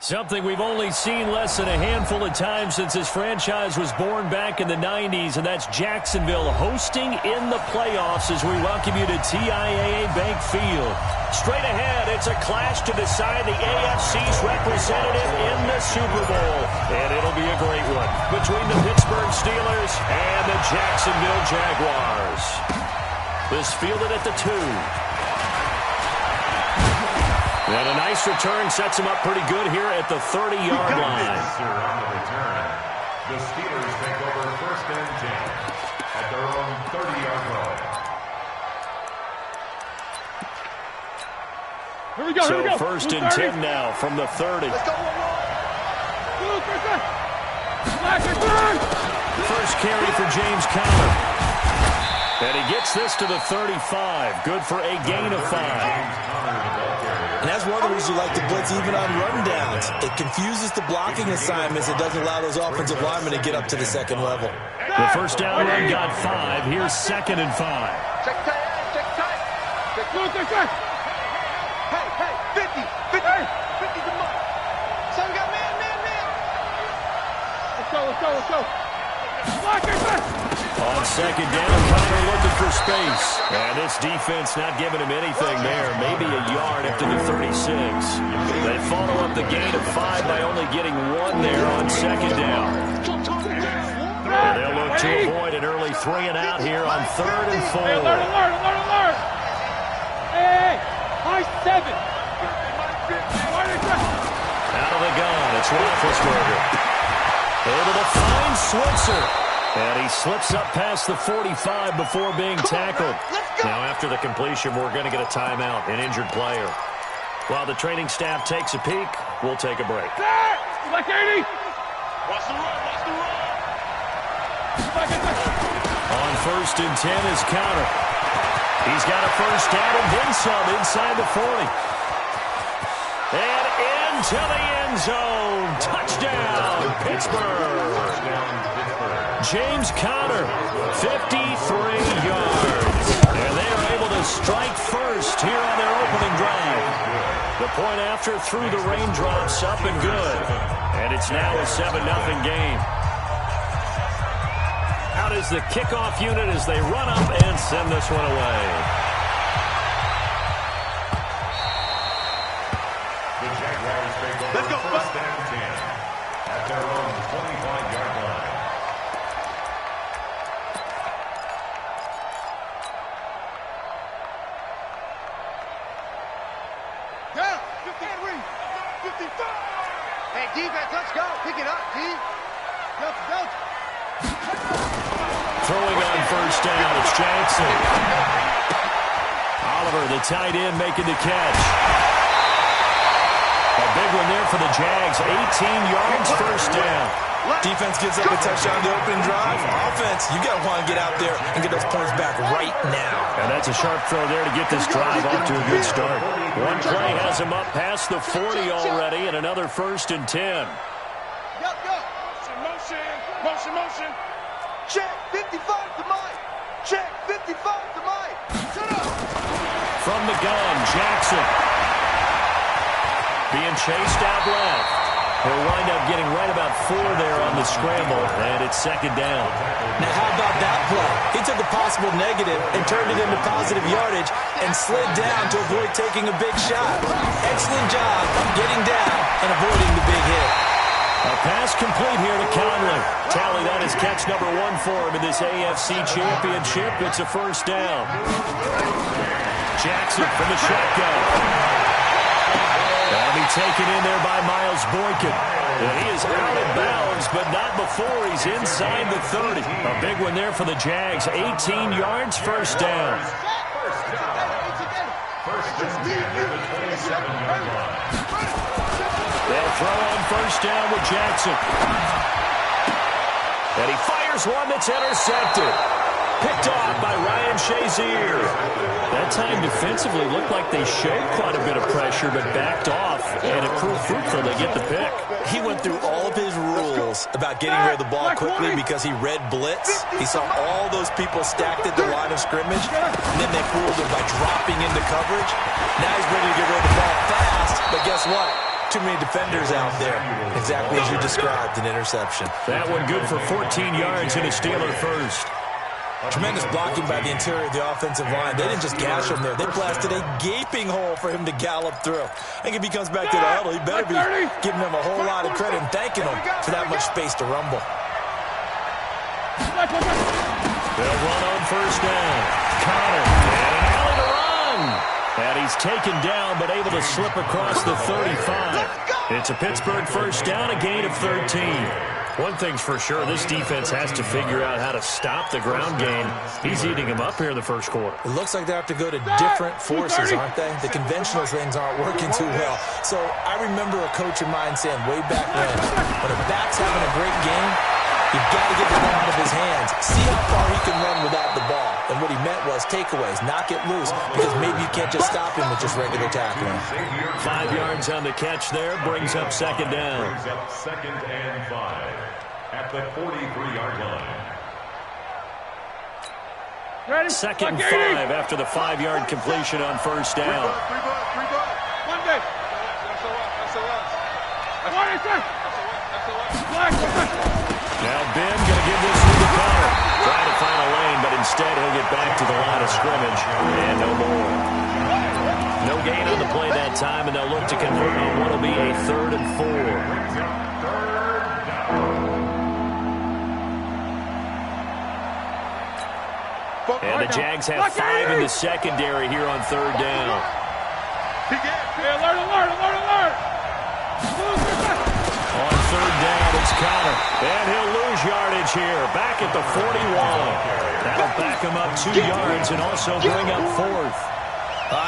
Something we've only seen less than a handful of times since this franchise was born back in the 90s, and that's Jacksonville hosting in the playoffs as we welcome you to TIAA Bank Field. Straight ahead, it's a clash to decide the AFC's representative in the Super Bowl, and it'll be a great one between the Pittsburgh Steelers and the Jacksonville Jaguars. This fielded at the 2. And a nice return sets him up pretty good here at the 30-yard line. On the return, the Steelers take over 1st and 10 at their own 30-yard line. Here we go, here we go. So 1st and 10 now from the 30. Let's go, First carry for James Conner. And he gets this to the 35. Good for a gain of 5. And that's one of the reasons you like to blitz even on rundowns. It confuses the blocking assignments. It doesn't allow those offensive linemen to get up to the second level. The first down run got 5. Here's 2nd and 5. Check tight, check tight. Check tight. Hey, 50. 50's a month. So we got man. Let's go. On 2nd down, Conner looking for space. And this defense not giving him anything there. Maybe a yard up to the 36. They follow up the gain of 5 by only getting 1 there on 2nd down. And they'll look to avoid an early 3 and out here on 3rd and 4. Alert. Hey, high 7. Out of the gun, it's Roethlisberger. Able to find Switzer. And he slips up past the 45 before being tackled. Now after the completion, we're going to get a timeout, an injured player. While the training staff takes a peek, we'll take a break. Like 80. Watch the run. On 1st and 10 is Conner. He's got a first down and then some inside the 40. And into the end zone. Touchdown, Pittsburgh. James Conner, 53 yards. And they are able to strike first here on their opening drive. The point after through the raindrops, up and good. And it's now a 7-0 game. Out is the kickoff unit as they run up and send this one away. The Jaguars take over 1st and 10 at their own 25-yard line. Yeah, 55. Hey, defense, let's go. Pick it up, D. Go. Throwing on first down, it's Jackson. Oliver, the tight end, making the catch. A big one there for the Jags. 18 yards, first down. Defense gives up a touchdown to the opening drive. Offense, you got to want to get out there and get those points back right now. And that's a sharp throw there to get this drive off to a good start. One play has him up past the 40 already, and another 1st and 10. Go. Motion. Check 55 to Mike. Check 55 to Mike. Shut up. From the gun, Jackson. Being chased out left. He'll wind up getting right about 4 there on the scramble, and it's 2nd down. Now, how about that play? He took a possible negative and turned it into positive yardage and slid down to avoid taking a big shot. Excellent job getting down and avoiding the big hit. A pass complete here to Conley. Tally, that is catch number 1 for him in this AFC Championship. It's a first down. Jackson from the shotgun. That'll be taken in there by Miles Boykin. And he is out of bounds, but not before he's inside the 30. A big one there for the Jags. 18 yards, first down. They'll throw on first down with Jackson. And he fires one that's intercepted. Picked off by Ryan Shazier. That time defensively looked like they showed quite a bit of pressure, but backed off, and it proved fruitful. They get the pick. He went through all of his rules about getting rid of the ball quickly because he read blitz. He saw all those people stacked at the line of scrimmage, and then they fooled him by dropping into coverage. Now he's ready to get rid of the ball fast, but guess what? too many defenders out there. Exactly as you described, an interception. That one good for 14 yards and a Steeler first. Tremendous blocking by the interior of the offensive line. They didn't just gash him there. They blasted a gaping hole for him to gallop through. I think if he comes back to the huddle, he better be giving them a whole lot of credit and thanking them for that much space to rumble. They'll run on first down. Connor, and an alley to run. And he's taken down, but able to slip across the 35. It's a Pittsburgh first down, a gain of 13. One thing's for sure, this defense has to figure out how to stop the ground game. He's eating them up here in the first quarter. It looks like they have to go to different forces, aren't they? The conventional things aren't working too well. So I remember a coach of mine saying way back when a back's having a great game, you've got to get the ball out of his hands. See how far he can run without the ball. And what he meant was takeaways, knock it loose, because maybe you can't just stop him with just regular tackling. 5 yards on the catch there, brings up second down. Brings up 2nd and 5 at the 43-yard line. Ready? 2nd and 5 after the 5-yard completion on first down. Three bucks. One day. Now Ben going to give this to the Connor. Trying to find a lane, but instead he'll get back to the line of scrimmage. And no more. No gain on the play that time, and they'll look to convert on what will be a 3rd and 4. And the Jags have 5 in the secondary here on 3rd down. Alert! On 3rd down, it's Connor. And he'll lose yardage here. Back at the 41. That'll back him up 2 yards and also bring up 4th.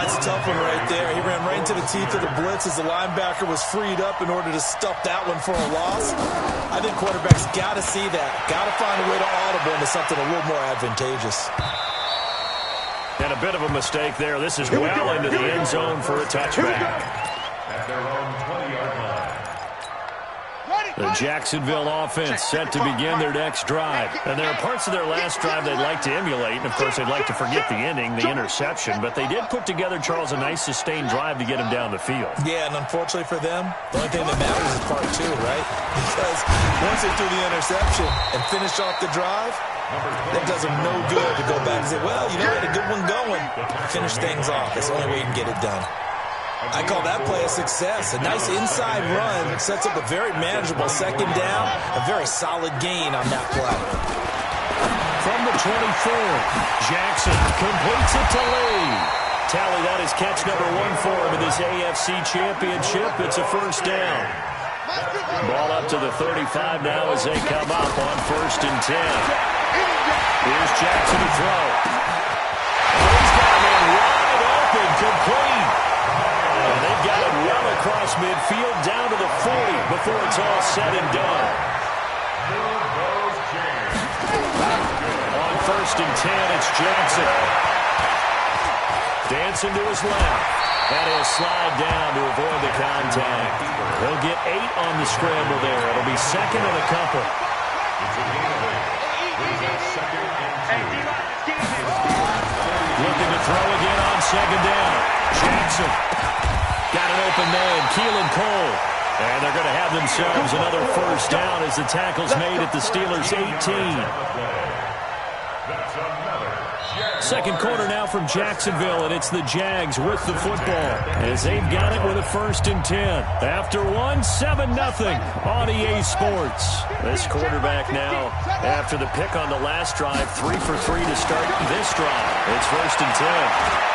It's a tough one right there. He ran right into the teeth of the blitz as the linebacker was freed up in order to stuff that one for a loss. I think quarterbacks got to see that. Got to find a way to audible into something a little more advantageous. And a bit of a mistake there. This is well into the end zone for a touchback. At their own 20-yard line. The Jacksonville offense set to begin their next drive. And there are parts of their last drive they'd like to emulate. And, of course, they'd like to forget the ending, the interception. But they did put together, Charles, a nice sustained drive to get him down the field. Yeah, and unfortunately for them, the only thing that matters is part 2, right? Because once they threw the interception and finished off the drive, that does them no good to go back and say, well, you know, we had a good one going. Finish things off. That's the only way you can get it done. I call that play a success. A nice inside run sets up a very manageable second down. A very solid gain on that play. From the 24, Jackson completes it to Lee. Tally, that is catch number 1 for him in this AFC Championship. It's a first down. Ball up to the 35 now as they come up on 1st and 10. Here's Jackson to throw. He's got a man wide open, complete. And they've got it well across midfield down to the 40 before it's all said and done. On 1st and 10, it's Jackson. Dancing to his left. And he'll slide down to avoid the contact. He'll get 8 on the scramble there. It'll be 2nd and a couple. Looking to throw again on 2nd down. Jackson. Got an open man, Keelan Cole. And they're going to have themselves another first down as the tackle's made at the Steelers' 18. Second quarter now from Jacksonville, and it's the Jags with the football as they've got it with a 1st and 10. After 7-0 on EA Sports. This quarterback now, after the pick on the last drive, 3 for 3 to start this drive. It's 1st and 10.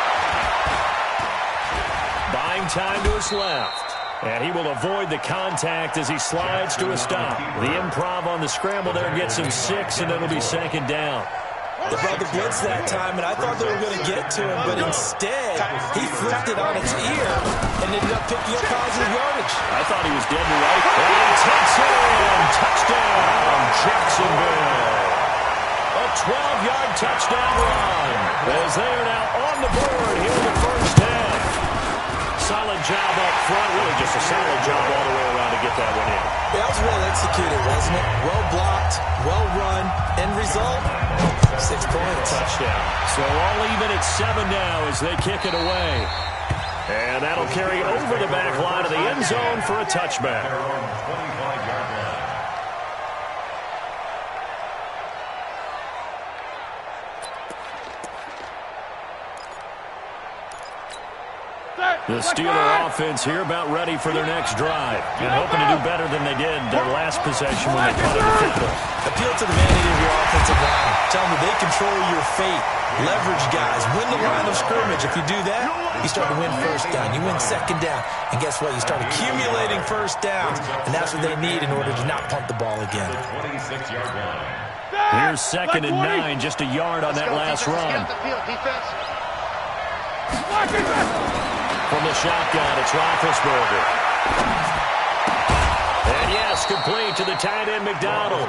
Buying time to his left. And he will avoid the contact as he slides to a stop. The improv on the scramble there gets him 6, and it'll be 2nd down. They brought the blitz that time, and I thought they were going to get to him, but instead, he flipped it on its ear and ended up picking up positive yardage. I thought he was dead to right. And he takes it in. Touchdown, Jacksonville. A 12-yard touchdown run as they are now on the board here in the first half. Solid job up front. Really just a solid job all the way around to get that one in. Yeah, that was well executed, wasn't it? Well blocked, well run. End result, 6 points. Touchdown. So all even at 7 now as they kick it away. And that'll carry over the back line of the end zone for a touchback. Their own 25-yard line. The Steeler offense here about ready for their next drive and hoping to do better than they did their last possession when they caught it at the Appeal to the vanity of your offensive line. Tell them that they control your fate. Leverage guys. Win the line of scrimmage. If you do that, you start to win first down. You win second down. And guess what? You start accumulating first downs, and that's what they need in order to not punt the ball again. 26-yard line. Here's 2nd and 9, just a yard on that last run. From the shotgun, it's Roethlisberger. And yes, complete to the tight end, McDonald.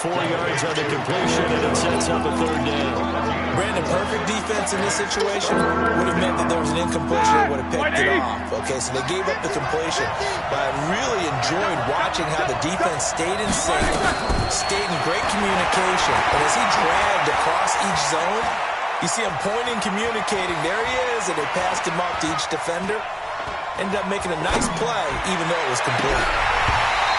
4 yards on the completion, and it sets up a 3rd down. Brandon, perfect defense in this situation would have meant that there was an incompletion that would have picked it off. Okay, so they gave up the completion. But I really enjoyed watching how the defense stayed in sync, stayed in great communication. And as he dragged across each zone, you see him pointing, communicating. There he is, and they passed him off to each defender. Ended up making a nice play, even though it was complete.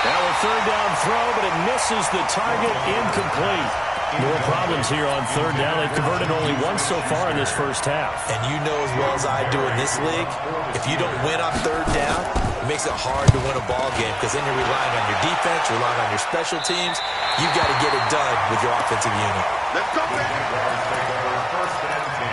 Now a 3rd down throw, but it misses the target, incomplete. More problems here on 3rd down. They've converted only once so far in this first half. And you know as well as I do in this league, if you don't win on 3rd down, it makes it hard to win a ball game because then you're relying on your defense, you're relying on your special teams. You've got to get it done with your offensive unit. Let's go, man. Jaguars take over 1st and 10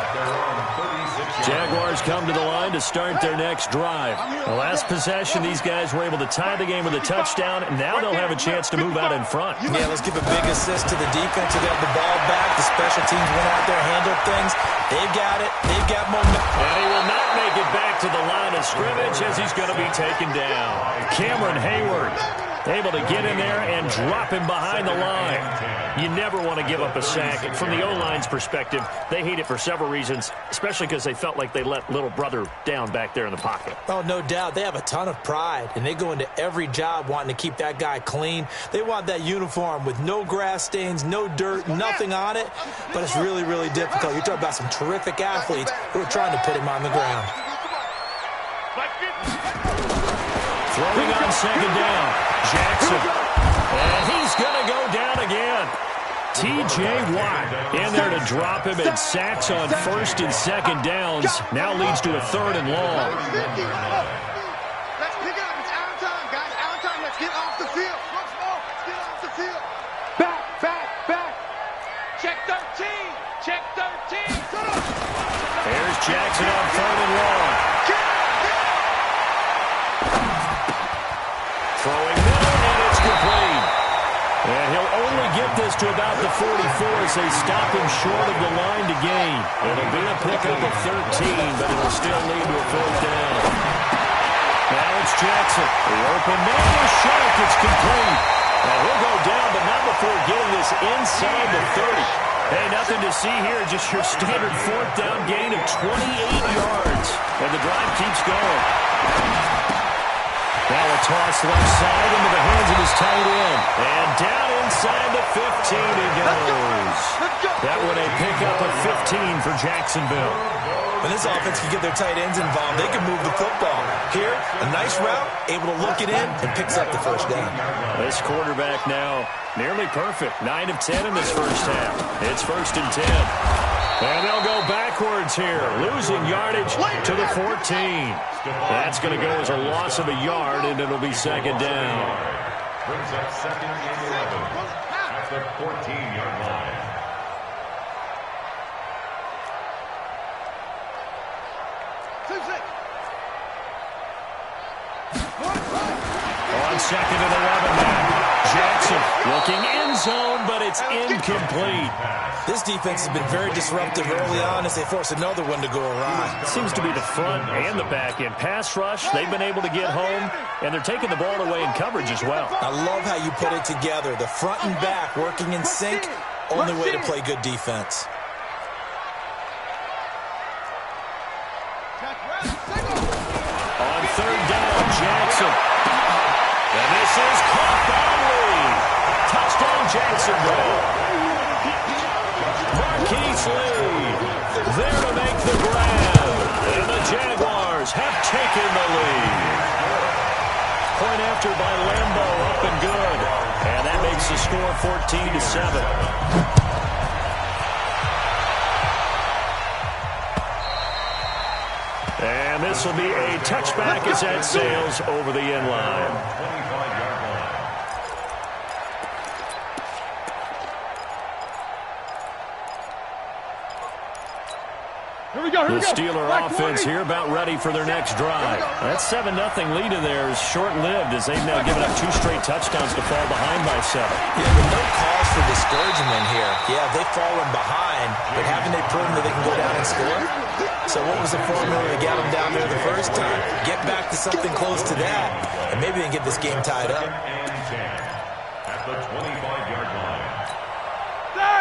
at their own 36-yard line. Jaguars come to the line to start their next drive. The last possession, these guys were able to tie the game with a touchdown, and now they'll have a chance to move out in front. Yeah, let's give a big assist to the defense who got the ball back. The special teams went out there, handled things. They've got it. They've got momentum. And he will not make it back to the line of scrimmage as he's going to be taken down. Cameron Hayward able to get in there and drop him behind the line. You never want to give up a sack. And from the O-line's perspective, they hate it for several reasons, especially because they felt like they let little brother down back there in the pocket. Oh, no doubt. They have a ton of pride, and they go into every job wanting to keep that guy clean. They want that uniform with no grass stains, no dirt, nothing on it. But it's really, really difficult. You're talking about some terrific athletes who are trying to put him on the ground. Throwing on 2nd down. Jackson. And he's going to go down again. T.J. Watt in there to drop him, and sacks on 1st and 2nd downs. Now leads to a 3rd and long. Let's pick it up. It's out of time, guys. Out of time. Let's get off the field. Let's get off the field. Back. Check 13. Check 13. There's Jackson on 3rd and long. Throwing middle, and it's complete. And he'll only get this to about the 44 as they stop him short of the line to gain. It'll be a pickup of 13, but it'll still lead to a 4th down. Now it's Jackson. The open man is short. It's complete. And he'll go down, but not before getting this inside the 30. Hey, nothing to see here. Just your standard 4th down gain of 28 yards. And the drive keeps going. Now a toss left side into the hands of his tight end. And down inside the 15 he goes. That one a pickup of 15 for Jacksonville. When this offense can get their tight ends involved, they can move the football. Here, a nice route, able to look it in, and picks up the 1st down. This quarterback now nearly perfect. 9 of 10 in this first half. It's 1st and 10. And they'll go backwards here, losing yardage to the 14. That's going to go as a loss of a yard, and it'll be 2nd down. Brings up 2nd and 11 at the 14-yard line. On 2nd and 11 now. Jackson looking end zone, but it's incomplete. This defense has been very disruptive early on as they force another one to go awry. Seems to be the front and the back end. Pass rush, they've been able to get home, and they're taking the ball away in coverage as well. I love how you put it together. The front and back working in sync, only way to play good defense. On 3rd down, Jackson. And this is caught by Lee. Touchdown, Jacksonville. Marquise Lee there to make the grab. And the Steelers have taken the lead. Point after by Lambo, up and good. And that makes the score 14-7. And this will be a touchback as that sails over the end line. 25-yard line. The Steeler offense here about ready for their next drive. That 7-0 lead in there is short-lived as they've now given up 2 straight touchdowns to fall behind by 7. Yeah, but no cause for discouragement here. Yeah, they've fallen behind, but haven't they proven that they can go down and score? So what was the formula that got them down there the first time? Get back to something close to that, and maybe they can get this game tied up. At the 25-yard line.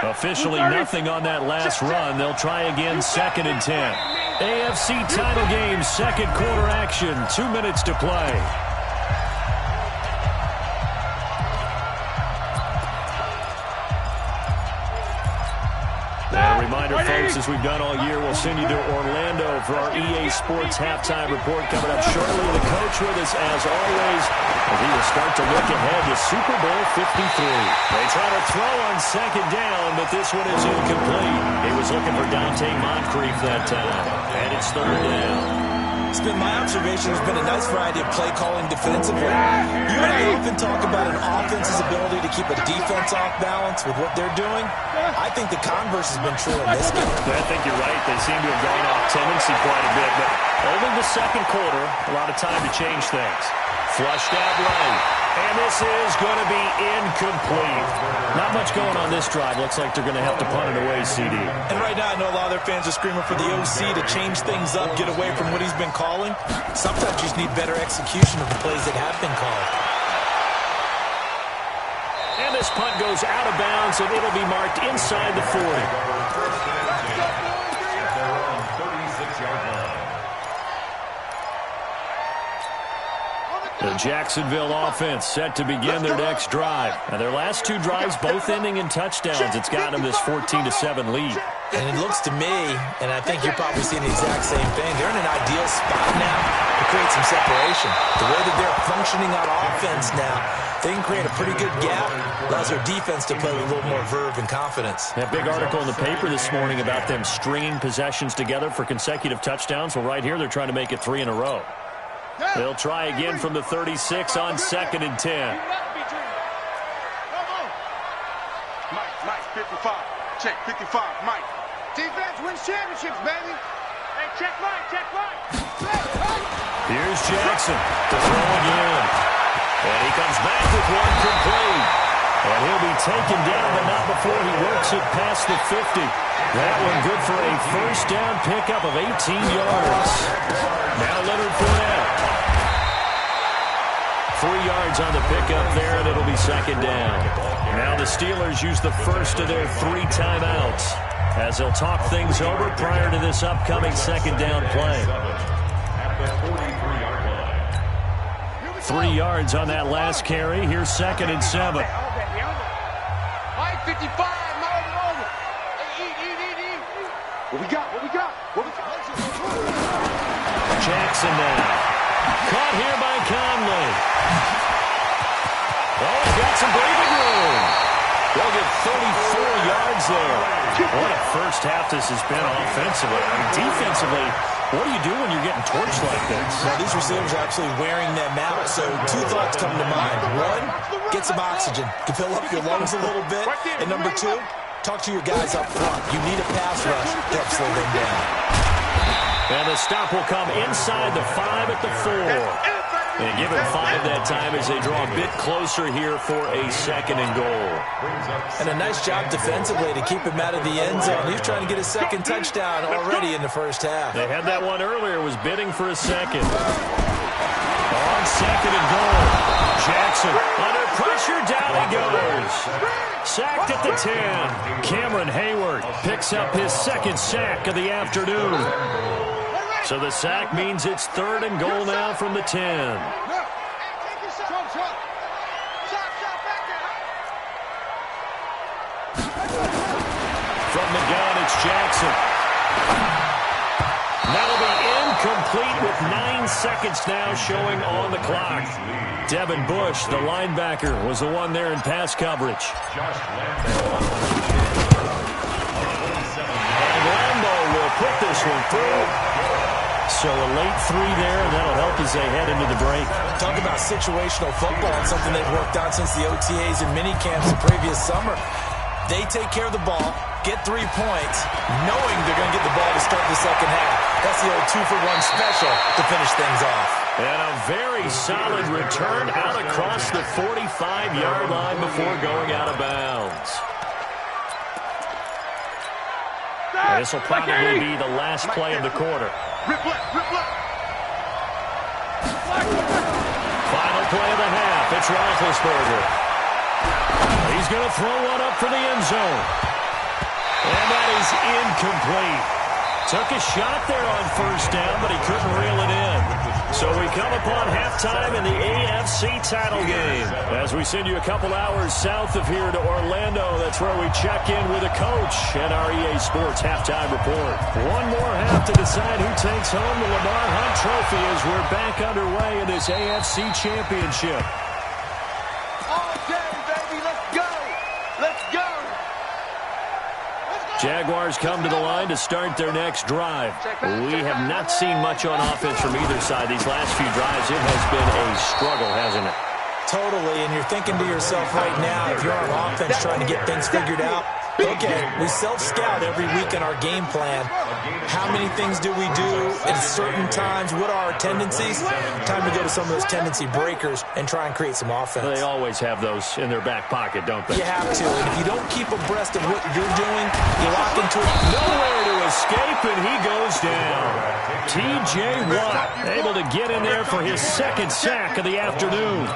Officially nothing on that last run. They'll try again 2nd and 10. AFC title game, second quarter action. 2 minutes to play. And a reminder, folks, as we've done all year, we'll send you to Orlando for our EA Sports halftime report coming up shortly. The coach with us, as always, as he will start to look ahead to Super Bowl 53. They try to throw on 2nd down, but this one is incomplete. He was looking for Dante Moncrief that time, and it's 3rd down. It's been my observation. There's been a nice variety of play calling defensively. You and I often talk about an offense's ability to keep a defense off balance with what they're doing. I think the converse has been true in this game. I think you're right. They seem to have gone off tendency quite a bit, but only the second quarter, a lot of time to change things. Flushed out right. And this is going to be incomplete. Not much going on this drive. Looks like they're going to have to punt it away, CD. And right now, I know a lot of their fans are screaming for the OC to change things up, get away from what he's been calling. Sometimes you just need better execution of the plays that have been called. And this punt goes out of bounds, and it'll be marked inside the 40. At their own 36-yard line. The Jacksonville offense set to begin their next drive. And their last 2 drives both ending in touchdowns. It's got them this 14-7 lead. And it looks to me, and I think you're probably seeing the exact same thing, they're in an ideal spot now to create some separation. The way that they're functioning on offense now, they can create a pretty good gap. Allows their defense to play with a little more verve and confidence. That big article in the paper this morning about them stringing possessions together for consecutive touchdowns. Well, right here, they're trying to make it 3 in a row. They'll try again from the 36 on 2nd and 10. Mike, 55. Check, 55, Mike. Defense wins championships, baby. Hey, check Mike. Here's Jackson to throw again. And he comes back with one complete. And he'll be taken down, but not before he works it past the 50. That one good for a first down pickup of 18 yards. Now Leonard Fournette. 3 yards on the pickup there, and it'll be 2nd down. Now the Steelers use the first of their 3 timeouts as they'll talk things over prior to this upcoming 2nd down play. At the 43-yard line. 3 yards on that last carry. Here's 2nd and 7. Mike, 55, Mike, over. Eat. What we got? Jackson now. Caught here by Conley. Oh, got some breathing room. They'll get 34 yards there. What a first half this has been offensively. I mean, defensively, what do you do when you're getting torched like this? Now, these receivers are absolutely wearing them out, so 2 thoughts come to mind. 1, get some oxygen to fill up your lungs a little bit. And number 2, talk to your guys up front. You need a pass rush to help slow them down. And the stop will come inside the 5 at the 4. And give it 5 that time as they draw a bit closer here for a 2nd and goal. And a nice job defensively to keep him out of the end zone. He's trying to get a 2nd touchdown already in the first half. They had that one earlier, was bidding for a 2nd. On 2nd and goal. Jackson under pressure, down he goes. Sacked at the 10. Cameron Hayward picks up his 2nd sack of the afternoon. So the sack means it's 3rd and goal now from the 10. From the gun, it's Jackson. That'll be incomplete with 9 seconds now showing on the clock. Devin Bush, the linebacker, was the one there in pass coverage. And Lambo will put this one through. So a late 3 there, and that'll help as they head into the break. Talk about situational football, and something they've worked on since the OTAs and mini camps the previous summer. They take care of the ball, get 3 points, knowing they're going to get the ball to start the second half. That's the old 2-for-1 special to finish things off. And a very solid return out across the 45-yard line before going out of bounds. This will probably be the last play of the quarter. Final play of the half. It's Roethlisberger. He's going to throw one up for the end zone. And that is incomplete. Took a shot there on first down, but he couldn't reel it in. So we come upon halftime in the AFC title game. As we send you a couple hours south of here to Orlando, that's where we check in with a coach and our EA Sports halftime report. One more half to decide who takes home the Lamar Hunt Trophy as we're back underway in this AFC Championship. All day, baby. Let's go. Let's go. Jaguars come to the line to start their next drive. We have not seen much on offense from either side these last few drives. It has been a struggle, hasn't it? Totally, and you're thinking to yourself right now, if you're on offense trying to get things figured out, okay, we self-scout every week in our game plan. How many things do we do at certain times? What are our tendencies? Time to go to some of those tendency breakers and try and create some offense. They always have those in their back pocket, don't they? You have to, and if you don't keep abreast of what you're doing, you lock into it. Nowhere to escape, and he goes down. T.J. Watt able to get in there for his second sack of the afternoon.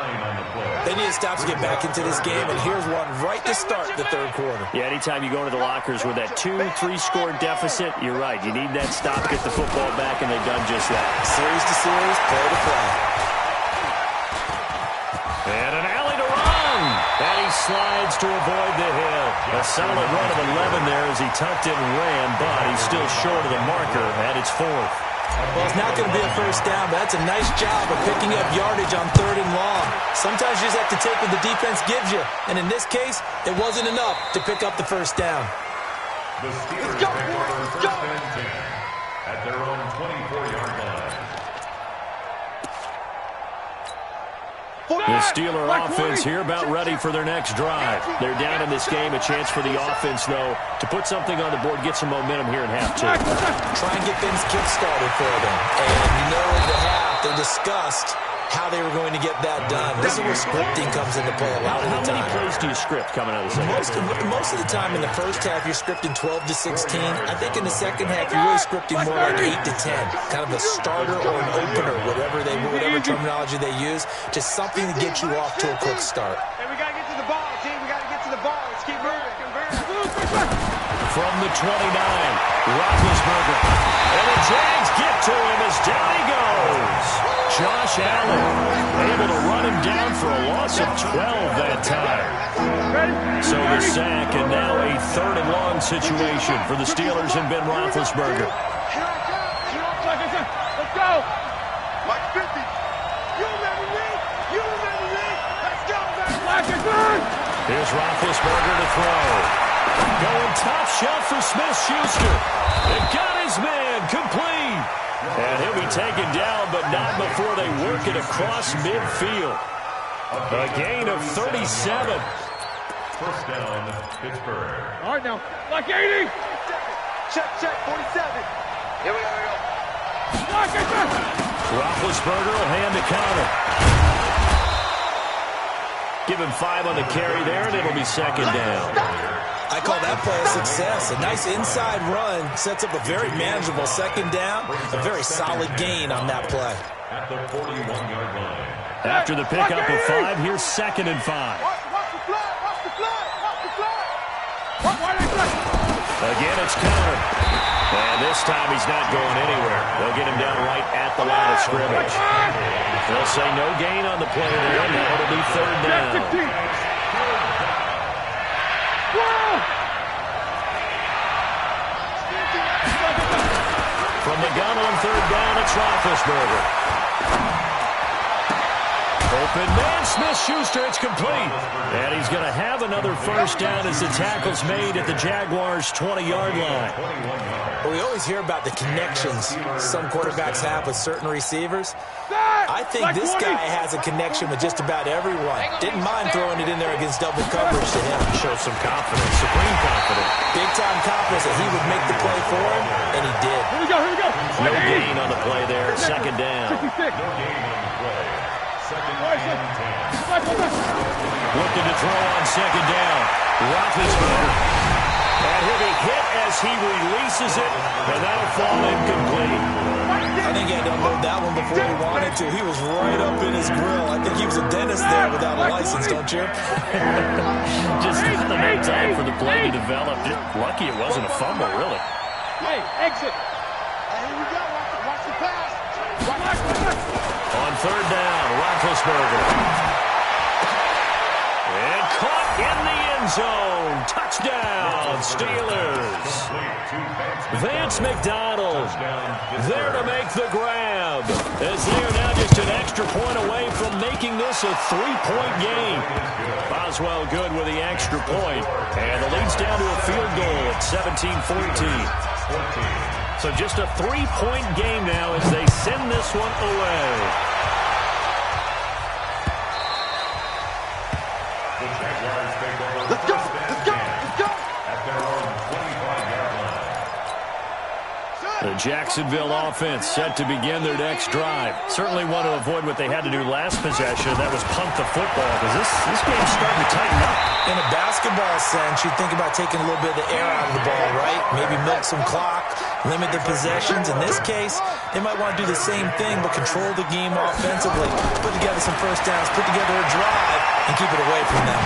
They need to stop to get back into this game, and here's one right to start the third quarter. Yeah, anytime you go into the lockers with that 2-3-score deficit, you're right. You need that stop, get the football back, and they've done just that. Series to series, play to play. And an alley to run. And he slides to avoid the hit. A solid run of 11 there as he tucked it and ran, but he's still short of the marker, and it's 4th. Well, it's not going to be a first down, but that's a nice job of picking up yardage on 3rd and long. Sometimes you just have to take what the defense gives you, and in this case, it wasn't enough to pick up the first down. The Steelers take over first and 10 at their own 24-yard line. The Steeler offense here about ready for their next drive. They're down in this game. A chance for the offense, though, to put something on the board, get some momentum here in half 2. Try and get things kick-started for them. And you know at the half, they discussed how they were going to get that done. This is where scripting comes into play a lot of the time. How many plays do you script coming out of the second half? Most of the time in the first half, you're scripting 12 to 16. I think in the second half, you're really scripting more like 8 to 10. Kind of a starter or an opener, whatever terminology they use. Just something to get you off to a quick start. Hey, we got to get to the ball, team. We got to get to the ball. Let's keep moving. From the 29, Roethlisberger. And the Jags get to him as down he goes. Josh Allen able to run him down for a loss of 12 that time. So the sack, and now a 3rd and long situation for the Steelers and Ben Roethlisberger. Let's go. Mike 50. You remember me? You remember me? Let's go, baby. Here's Roethlisberger to throw. Going top shelf for Smith-Schuster. It got his man complete. And he'll be taken down, but not before they work it across midfield. A gain of 37. First down, Pittsburgh. All right, now. Like 80. Check, 47. Here we go. Roethlisberger will hand the counter. Give him 5 on the carry there, and it'll be second down. I call that play a success. A nice inside run sets up a very manageable second down. A very solid gain on that play. At the 41-yard line. After the pickup of 5, here's 2nd and 5. Again, it's counter. And this time he's not going anywhere. They'll get him down right at the line of scrimmage. They'll say no gain on the play there. Now it'll be 3rd down. From From the gun on third down, it's Roethlisberger. Open man, Smith-Schuster, it's complete. And he's going to have another first down as the tackle's made at the Jaguars' 20-yard line. Well, we always hear about the connections some quarterbacks have with certain receivers. I think this guy has a connection with just about everyone. Didn't mind throwing it in there against double coverage to him. Showed some confidence, supreme confidence. Big-time confidence that he would make the play for him, and he did. Here we go, here we go. No gain on the play there, second down. 66. No gain on the play. Second and 10. Looking to throw on second down. Roethlisberger. And he'll be hit as he releases it, and that'll fall incomplete. I think he had to unload that one before he wanted to. He was right up in his grill. I think he was a dentist there without a license, don't you? Just not enough time for the play to develop. Just lucky it wasn't a fumble, really. Hey, exit. Here we go. Watch the pass. On third down, Roethlisberger. And caught in the end zone. Touchdown, Steelers. Vance McDonald there to make the grab, as they are now just an extra point away from making this a 3-point game. Boswell good with the extra point, and the lead's down to a field goal at 17-14. So just a 3-point game now as they send this one away. The Jaguars take over Let's go, first and 10 at their own 25-yard line. The Jacksonville offense set to begin their next drive. Certainly want to avoid what they had to do last possession. That was punt the football, because this game's starting to tighten up. In a basketball sense, you think about taking a little bit of the air out of the ball, right? Maybe milk some clock, limit the possessions. In this case, they might want to do the same thing, but control the game offensively. Put together some first downs, put together a drive, and keep it away from them.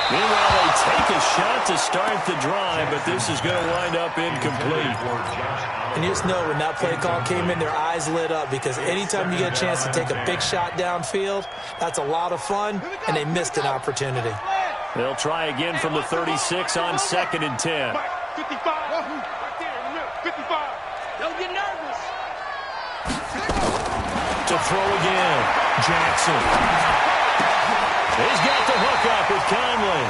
Meanwhile, they take a shot to start the drive, but this is going to wind up incomplete. And you just know when that play call came in, their eyes lit up, because anytime you get a chance to take a big shot downfield, that's a lot of fun, and they missed an opportunity. They'll try again from the 36 on second and 10. 55. Right there in the middle. 55. Don't get nervous. To throw again, Jackson. He's got the hook up with Conley.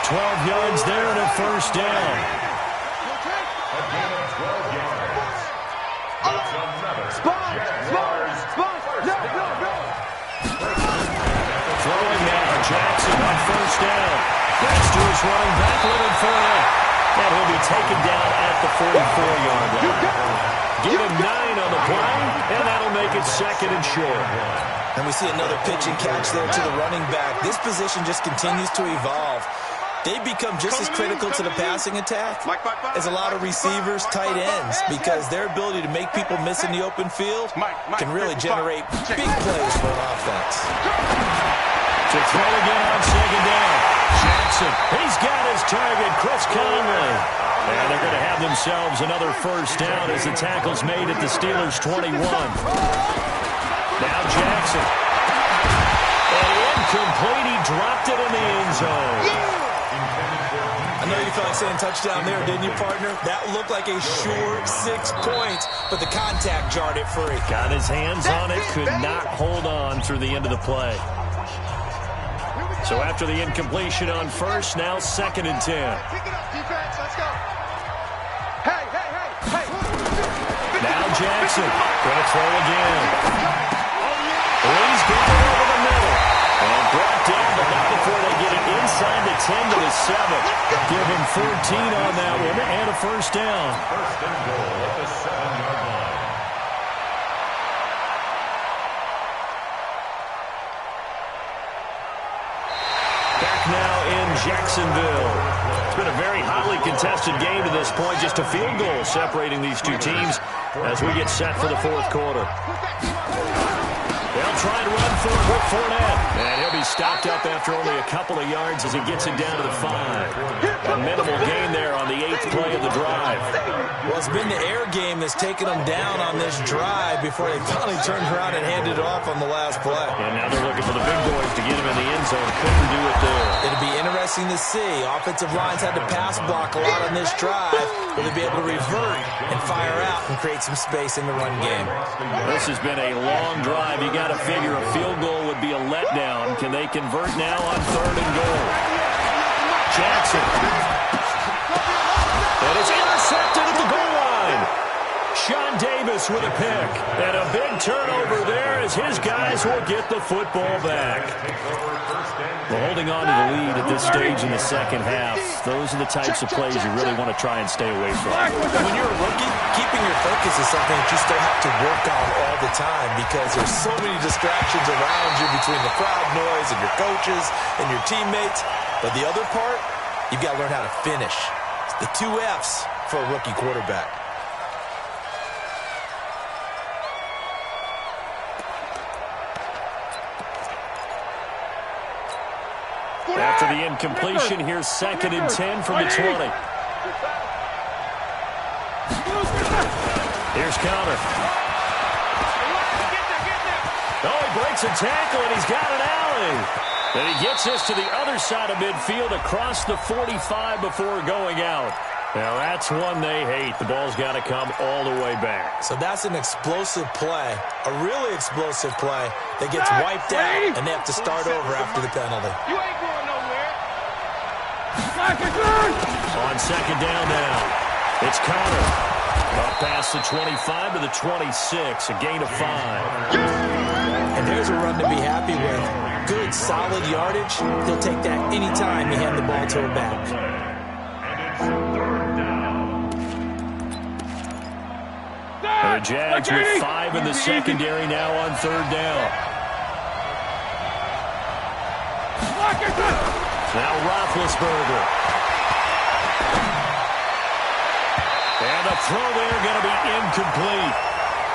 12 yards there and a first down. A gain of 12 yards. That's another Jaguars No. Throwing now, Jackson on first down. That's to his running back, looking for it. And he'll be taken down at the 44-yard line. Give him 9 on the play, and that'll make it second and short. And we see another pitch and catch there to the running back. This position just continues to evolve. They become just as critical to the passing attack as a lot of receivers, tight ends, because their ability to make people miss in the open field can really generate big plays for an offense. To throw again on second down. Jackson, he's got his target, Chris Conley. And they're going to have themselves another first down as the tackle's made at the Steelers' 21. Now Jackson. And incomplete, he dropped it in the end zone. I know you felt like saying touchdown there, didn't you, partner? That looked like a sure 6 points, but the contact jarred it free. Got his hands on it, could not hold on through the end of the play. So after the incompletion on first, now second and 10. Pick it up, defense. Let's go. Hey. Now Jackson, going to throw again. Lee's got it over the middle. And brought down, but not before they get it inside the 10 to the 7. Give him 14 on that one and a first down. First and goal at the 7-yard line. Back now in Jacksonville. It's been a very hotly contested game to this point. Just a field goal separating these two teams as we get set for the fourth quarter. They'll try to run for it with Fournette. And he'll be stopped up after only a couple of yards as he gets it down to the 5. A minimal gain there on the 8th play of the drive. Well, it's been the air game that's taken them down on this drive before they finally turned around and handed it off on the last play. And now they're looking for the big boys to get him in the end zone. Couldn't do it there. It'll be interesting to see. Offensive lines had to pass block a lot on this drive. will they be able to revert and fire out and create some space in the run game? This has been a long drive. You got to figure a field goal would be a letdown. Can they convert now on 3rd and goal? Jackson. And it's intercepted at the goal line. Sean Davis with a pick. And a big turnover there as his guys will get the football back. Well, holding on to the lead at this stage in the second half, those are the types of plays you really want to try and stay away from. And when you're a rookie, keeping your focus is something that you still have to work on all the time because there's so many distractions around you between the crowd noise and your coaches and your teammates. But the other part, you've got to learn how to finish. It's the 2 F's for a rookie quarterback. After the incompletion, here's 2nd and 10 from the 20. Here's Connor. Oh, he breaks a tackle, and he's got an alley. And he gets this to the other side of midfield across the 45 before going out. Now, that's one they hate. The ball's got to come all the way back. So that's an explosive play, a really explosive play that gets wiped out, and they have to start over after the penalty. You ain't going nowhere. On 2nd down now, it's Connor. Up past the 25 to the 26, a gain of 5. And there's a run to be happy with. Good, solid yardage. He'll take that anytime you hand the ball to a back. The Jags with 5 in the secondary now on 3rd down. Now Roethlisberger. And the throw there going to be incomplete.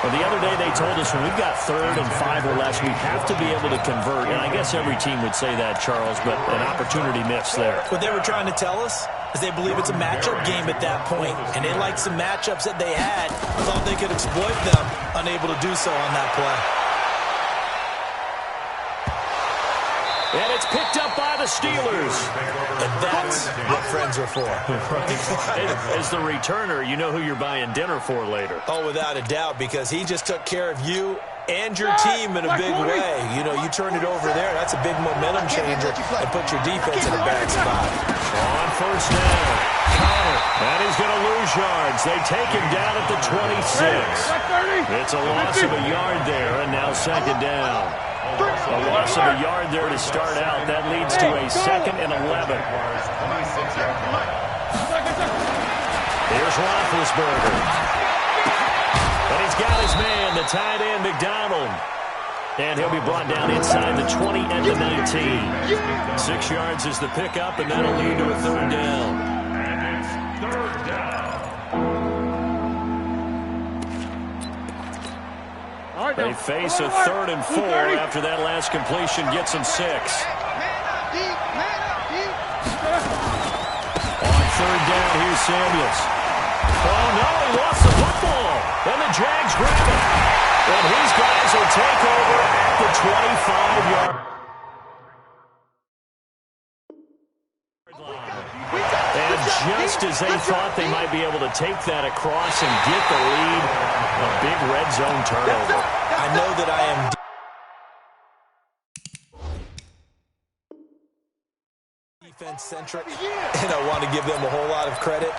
Well, the other day they told us when we've got 3rd and 5 or less, we have to be able to convert. And I guess every team would say that, Charles, but an opportunity missed there. What they were trying to tell us is they believe it's a matchup game at that point, and they liked some matchups that they had, thought they could exploit them, unable to do so on that play. And it's picked up by the Steelers. And that's what friends are for. Right. As the returner, you know who you're buying dinner for later. Oh, without a doubt, because he just took care of you and your team in a big way. You know, you turn it over there, that's a big momentum changer, and put your defense in a bad spot. On 1st down, Connor, and he's going to lose yards. They take him down at the 26. It's a loss of a yard there, and now 2nd down. A loss of a yard there to start out. That leads to a 2nd and 11. Here's Roethlisberger. And he's got his man, the tight end, McDonald. And he'll be brought down inside the 20 and the 19. 6 yards is the pickup, and that'll lead to a 3rd down. And it's 3rd down. They face a 3rd and 4 after that last completion gets them 6. On 3rd down, here's Samuels. Oh, no, he lost the football. And the Jags grab it. And these guys will take over at the 25-yard. And just as they thought they might be able to take that across and get the lead, a big red zone turnover. I know that I am defense-centric, and I want to give them a whole lot of credit,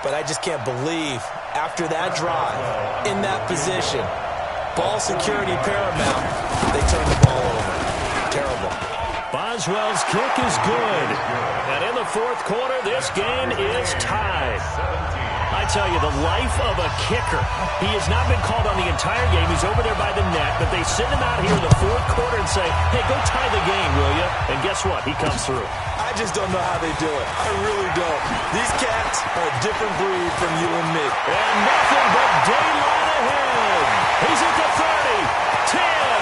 but I just can't believe after that drive, in that position, ball security paramount, they turn the ball over. Terrible. Boswell's kick is good. And in the 4th quarter, this game is tied. I tell you, the life of a kicker. He has not been called on the entire game. He's over there by the net, but they send him out here in the 4th quarter and say, hey, go tie the game, will you? And guess what? He comes through. I just don't know how they do it. I really don't. These cats are a different breed from you and me. And nothing but daylight ahead. He's at the 30, 10,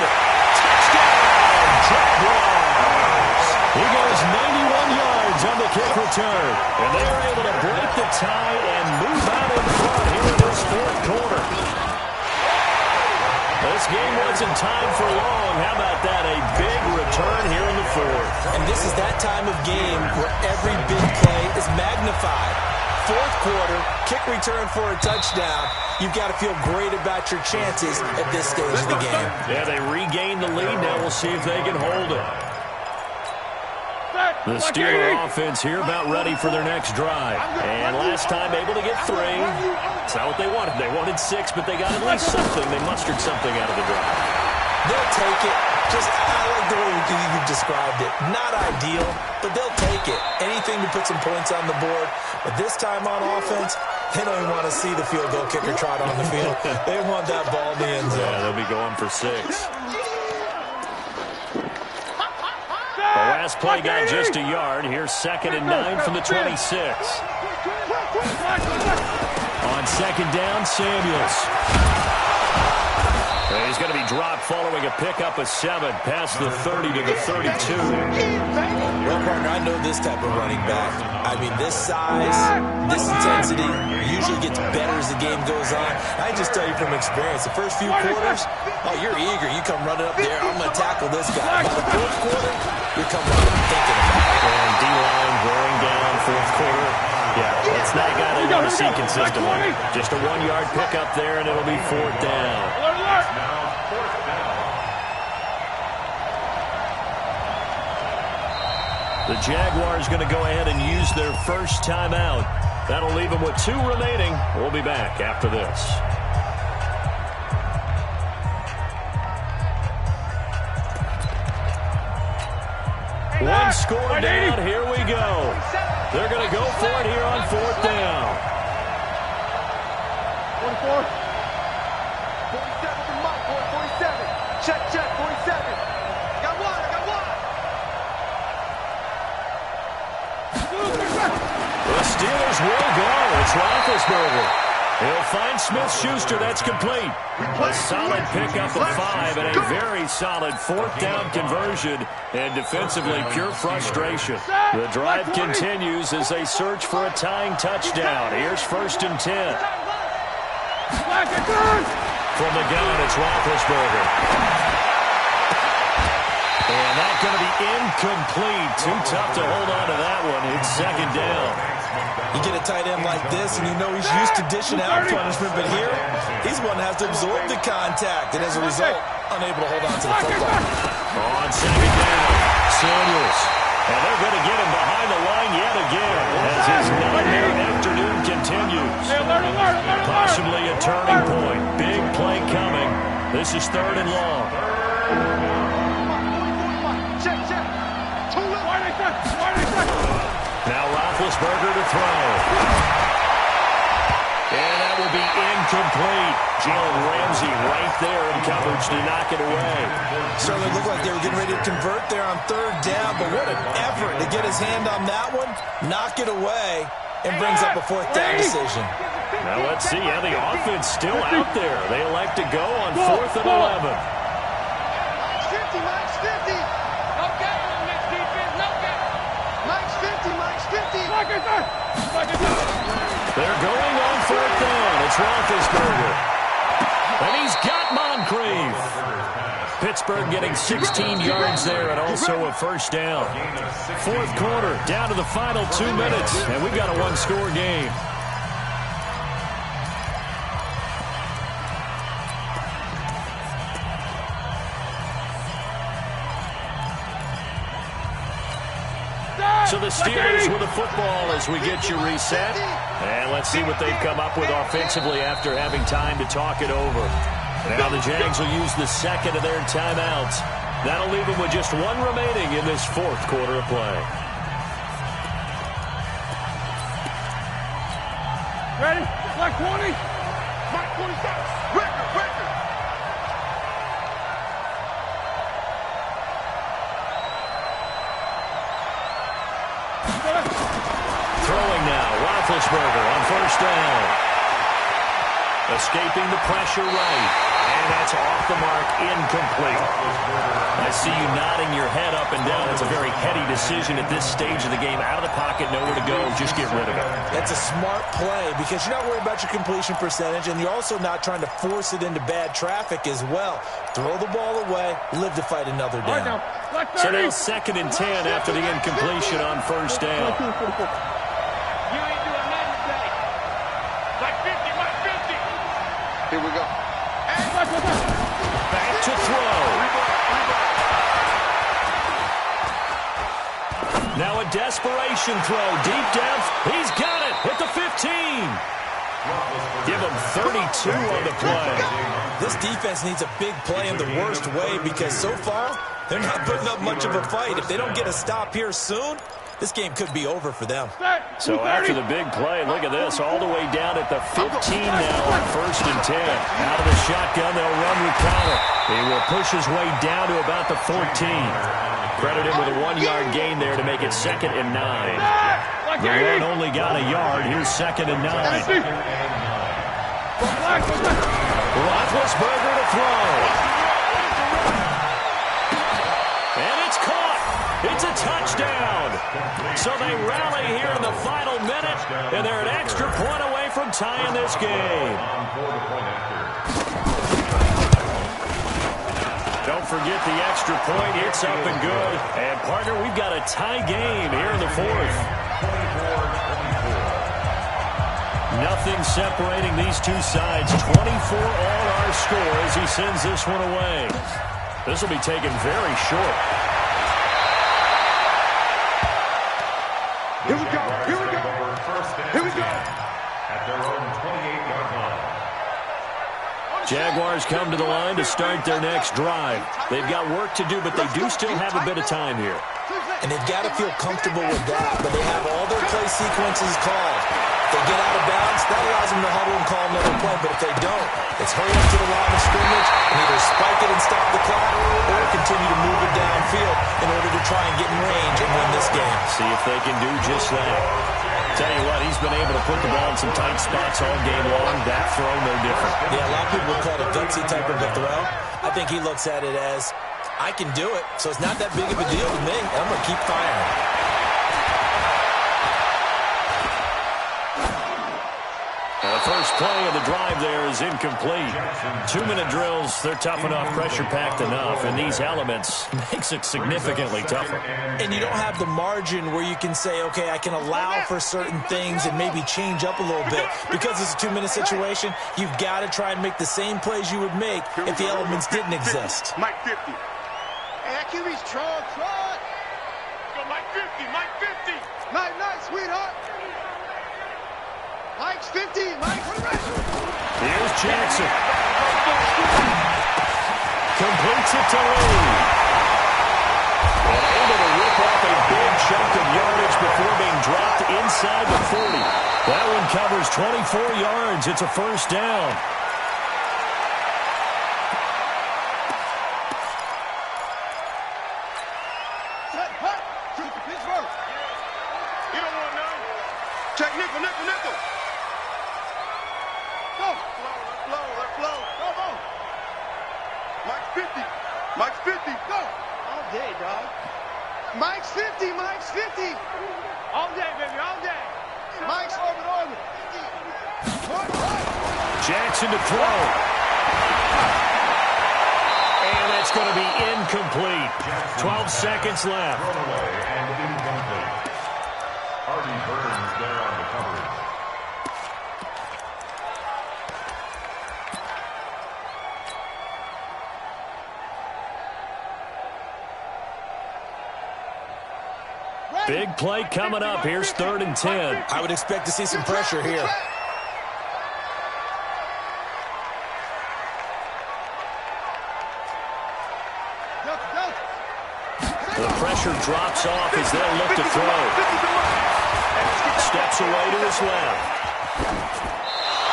touchdown, Jaguars. He goes 91 yards on the kick return. And they are able to break the tie and move out in front here in this 4th quarter. This game wasn't timed for long. How about that? A big return here in the 4th. And this is that time of game where every big play is magnified. fourth quarter, kick return for a touchdown. You've got to feel great about your chances at this stage of the game. Yeah, they regain the lead. Now we'll see if they can hold it. The Steeler offense here about ready for their next drive. And last time able to get 3. It's not what they wanted. They wanted 6, but they got at least something. They mustered something out of the drive. They'll take it. I like the way you've described it. Not ideal, but they'll take it. Anything to put some points on the board. But this time on offense, they don't even want to see the field goal kicker trot on the field. They want that ball in the end zone. Yeah, they'll be going for 6. The last play got just a yard. Here's 2nd and 9 from the 26. On 2nd down, Samuels. He's going to be dropped following a pickup of 7 past the 30 to the 32. Well, partner, I know this type of running back. I mean, this size, this intensity usually gets better as the game goes on. I just tell you from experience, the first few quarters, oh, you're eager. You come running up there, I'm going to tackle this guy. By the fourth quarter, you come running thinking about it. And D-line wearing down fourth quarter. Yeah, it's not a guy they want to see consistently. Just a 1-yard pickup there, and it'll be 4th down. The Jaguars going to go ahead and use their first timeout. That'll leave them with 2 remaining. We'll be back after this. One score down. Here we go. They're going to go for it here on 4th down. 44. 47 from Mike. 47. Check, 47. Got one. The Steelers will go. It's Roethlisberger. He'll find Smith-Schuster. That's complete. A solid pickup of 5 and a very solid 4th down conversion. And defensively, pure frustration. The drive continues as they search for a tying touchdown. Here's 1st and 10. From the gun, it's Roethlisberger. And that's going to be incomplete. Too tough to hold on to that one. It's 2nd down. You get a tight end like this, and you know he's used to dishing out punishment, but here, he's one that has to absorb the contact, and as a result, unable to hold on to the football. On 2nd down, Samuels. And they're going to get him behind the line yet again as his nightmare afternoon continues. Possibly a turning point. Big play coming. This is 3rd and long. Now Roethlisberger to throw. And that will be incomplete. Jalen Ramsey right there in coverage to knock it away. Certainly looked like they were getting ready to convert there on 3rd down, but what an effort to get his hand on that one, knock it away, and brings up a 4th down decision. Now let's see how the offense still out there. They elect to go on 4th and 11. Mike's 50. No gap on this defense. No gap. Mike's 50. They're going on 4th down. It's Roethlisberger. And he's got Moncrief. Pittsburgh getting 16 yards there and also a 1st down. 4th quarter, down to the final 2 minutes, and we've got a 1-score game. So the Steelers with the football as we get you reset. And let's see what they've come up with offensively after having time to talk it over. Now the Jags will use the 2nd of their timeouts. That'll leave them with just 1 remaining in this 4th quarter of play. Ready? Black 20. Mike 27. Record. Throwing now, Roethlisberger on 1st down. Escaping the pressure right. And that's off the mark, incomplete. I see you nodding your head up and down. It's a very heady decision at this stage of the game. Out of the pocket, nowhere to go. Just get rid of it. That's a smart play because you're not worried about your completion percentage, and you're also not trying to force it into bad traffic as well. Throw the ball away, live to fight another down. So now 2nd and 10 after the incompletion on 1st down. You ain't doing nothing today. Here we go. Back to throw. Now a desperation throw. Deep depth. He's got it at the 15. Give him 32 on the play. This defense needs a big play in the worst way because so far, they're not putting up much of a fight. If they don't get a stop here soon, this game could be over for them. So after the big play, look at this, all the way down at the 15 now on 1st and 10. Out of the shotgun, they'll run with Connor. He will push his way down to about the 14. Credit him with a 1-yard gain there to make it 2nd and 9. The run only got a yard. Here's 2nd and 9. Roethlisberger to throw. And it's caught. It's a touchdown. So they rally here in the final minute, and they're an extra point away from tying this game. Don't forget the extra point. It's up and good. And, partner, we've got a tie game here in the 4th. Nothing separating these two sides. 24 all our score as he sends this one away. This will be taken very short. Here we go. Here we go. Here we go. At their own 28-yard line. Jaguars come to the line to start their next drive. They've got work to do, but they do still have a bit of time here. And they've got to feel comfortable with that, but they have all their play sequences called. If they get out of bounds, that allows them to huddle and call another play, but if they don't, it's hurry up to the line of scrimmage and either spike it and stop the clock or continue to move it downfield in order to try and get in range and win this game. See if they can do just that. Tell you what, he's been able to put the ball in some tight spots all game long. That throw, no different. Yeah, a lot of people would call it a gutsy type of a throw. I think he looks at it as, I can do it, so it's not that big of a deal to me, and I'm going to keep firing. The first play of the drive there is incomplete. 2-minute drills, they're tough enough, pressure-packed enough, and these elements makes it significantly tougher. And you don't have the margin where you can say, okay, I can allow for certain things and maybe change up a little bit. Because it's a 2-minute situation, you've got to try and make the same plays you would make if the elements didn't exist. Mike 50. Hey, that QB's Trot. Go Mike 50, Mike 50. Night, sweetheart. Mike's 50, Mike. Here's Jackson. Completes it to Lee. And able to rip off a big chunk of yardage before being dropped inside the 40. That one covers 24 yards. It's a first down. Check nickel. Go. Flow. Come on. Mike's 50. Go. All day, dog. Mike's 50. All day, baby, all day. Mike's orbit. Jackson to throw. And that's going to be incomplete. 12 seconds left. And incomplete. Hardy Burns there on the coverage. Big play coming up. Here's 3rd and 10. I would expect to see some pressure here. The pressure drops off as they'll look to throw. Steps away to his left.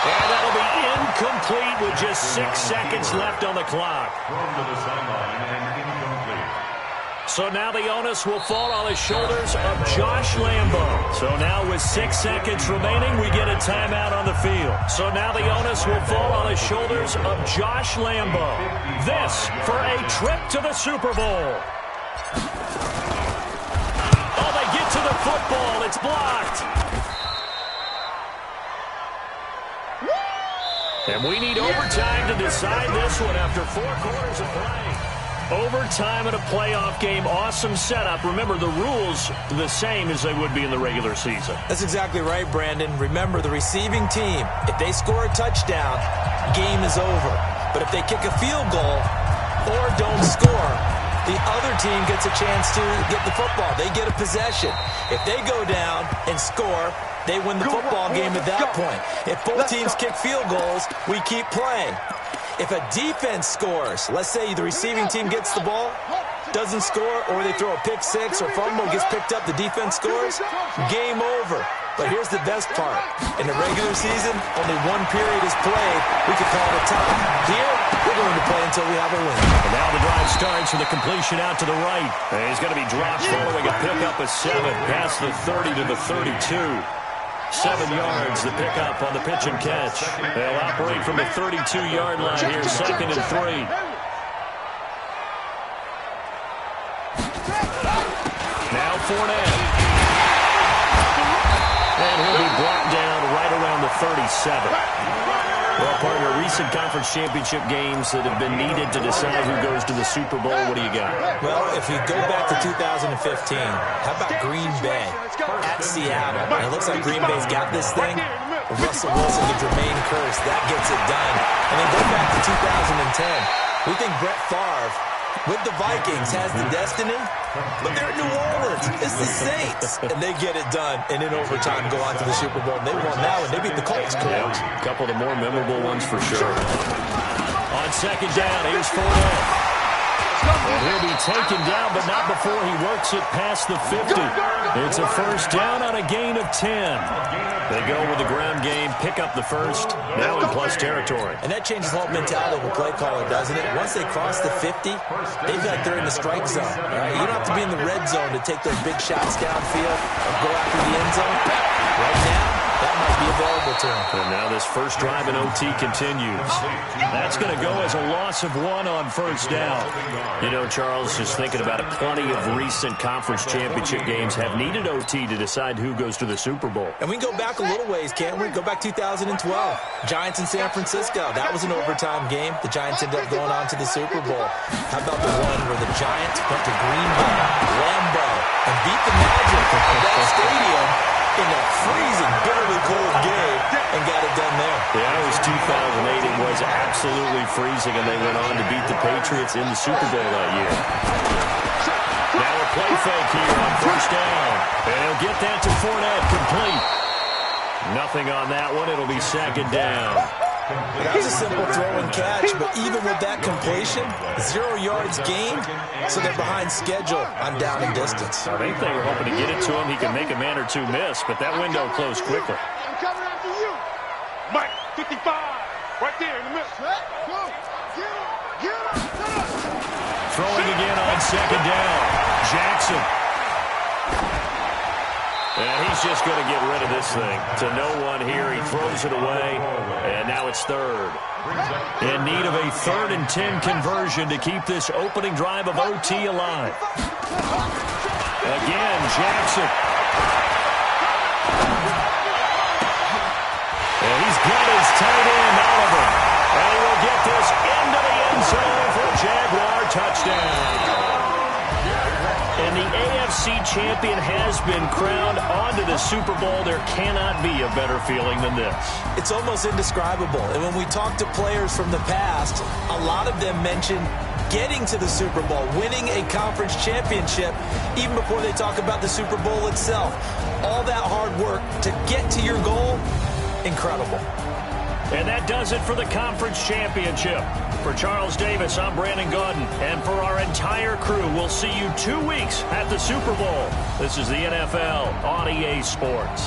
And that'll be incomplete with just 6 seconds left on the clock. Thrown to the sideline and incomplete. So now the onus will fall on the shoulders of Josh Lambo. So now with 6 seconds remaining, we get a timeout on the field. So now the onus will fall on the shoulders of Josh Lambo. This for a trip to the Super Bowl. Oh, they get to the football. It's blocked. And we need overtime to decide this one after 4 quarters of play. Overtime in a playoff game, awesome setup. Remember, the rules are the same as they would be in the regular season. That's exactly right, Brandon. Remember, the receiving team, if they score a touchdown, game is over. But if they kick a field goal or don't score, the other team gets a chance to get the football. They get a possession. If they go down and score, they win the football game at that point. If both teams kick field goals, we keep playing. If a defense scores, let's say the receiving team gets the ball, doesn't score, or they throw a pick six or fumble, gets picked up, the defense scores, game over. But here's the best part. In the regular season, only one period is played. We could call it a tie. Here, we're going to play until we have a win. And now the drive starts with a completion out to the right. And he's going to be dropped following a pickup of 7 past the 30 to the 32. 7 yards, the pickup on the pitch and catch. They'll operate from the 32-yard line here, 2nd and 3. Now Fournette. And he'll be brought down right around the 37. Well, partner, recent conference championship games that have been needed to decide who goes to the Super Bowl, what do you got? Well, if you go back to 2015, how about Green Bay at Seattle? And it looks like Green Bay's got this thing. Russell Wilson, the Jermaine curse, that gets it done. And then go back to 2010. We think Brett Favre, with the Vikings, has the destiny, but they're in New Orleans. It's the Saints, and they get it done. And in overtime, go on to the Super Bowl. And they won that one. They beat the Colts. Yeah, a couple of the more memorable ones for sure. On 2nd down, here's Fournette. And he'll be taken down, but not before he works it past the 50. It's a 1st down on a gain of 10. They go with the ground game, pick up the first, now in plus territory. And that changes the whole mentality of a play caller, doesn't it? Once they cross the 50, they feel like they're in the strike zone. Right? You don't have to be in the red zone to take those big shots downfield or go after the end zone. Right now, that might be available to him. And now this first drive in OT continues. That's going to go as a loss of 1 on 1st down. You know, Charles, just thinking about it, plenty of recent conference championship games have needed OT to decide who goes to the Super Bowl. And we can go back a little ways, can't we? Go back 2012. Giants in San Francisco. That was an overtime game. The Giants ended up going on to the Super Bowl. How about the one where the Giants went to Green Bay, Lambeau, and beat the Magic at that stadium in that freezing, bitterly cold game and got it done there. Yeah, it was 2008. It was absolutely freezing, and they went on to beat the Patriots in the Super Bowl that year. Now a play fake here on 1st down. And he'll get that to Fournette, complete. Nothing on that one. It'll be 2nd down. That was a simple throw and catch, but even with that completion, 0 yards gained, so they're behind schedule on down and distance. I think they were hoping to get it to him. He can make a man or two miss, but that window closed quickly. I'm coming after you. Mike, 55, right there in the middle. Go, get him. Throwing again on 2nd down. Jackson. And he's just going to get rid of this thing. To no one here. He throws it away. And now it's 3rd. In need of a 3rd and 10 conversion to keep this opening drive of OT alive. Again, Jackson. And he's got his tight end, Oliver. And he will get this into the end zone for a Jaguar touchdown. And the AFC champion has been crowned onto the Super Bowl. There cannot be a better feeling than this. It's almost indescribable. And when we talk to players from the past, a lot of them mention getting to the Super Bowl, winning a conference championship, even before they talk about the Super Bowl itself. All that hard work to get to your goal, incredible. And that does it for the conference championship. For Charles Davis, I'm Brandon Gaudin. And for our entire crew, we'll see you 2 weeks at the Super Bowl. This is the NFL on EA Sports.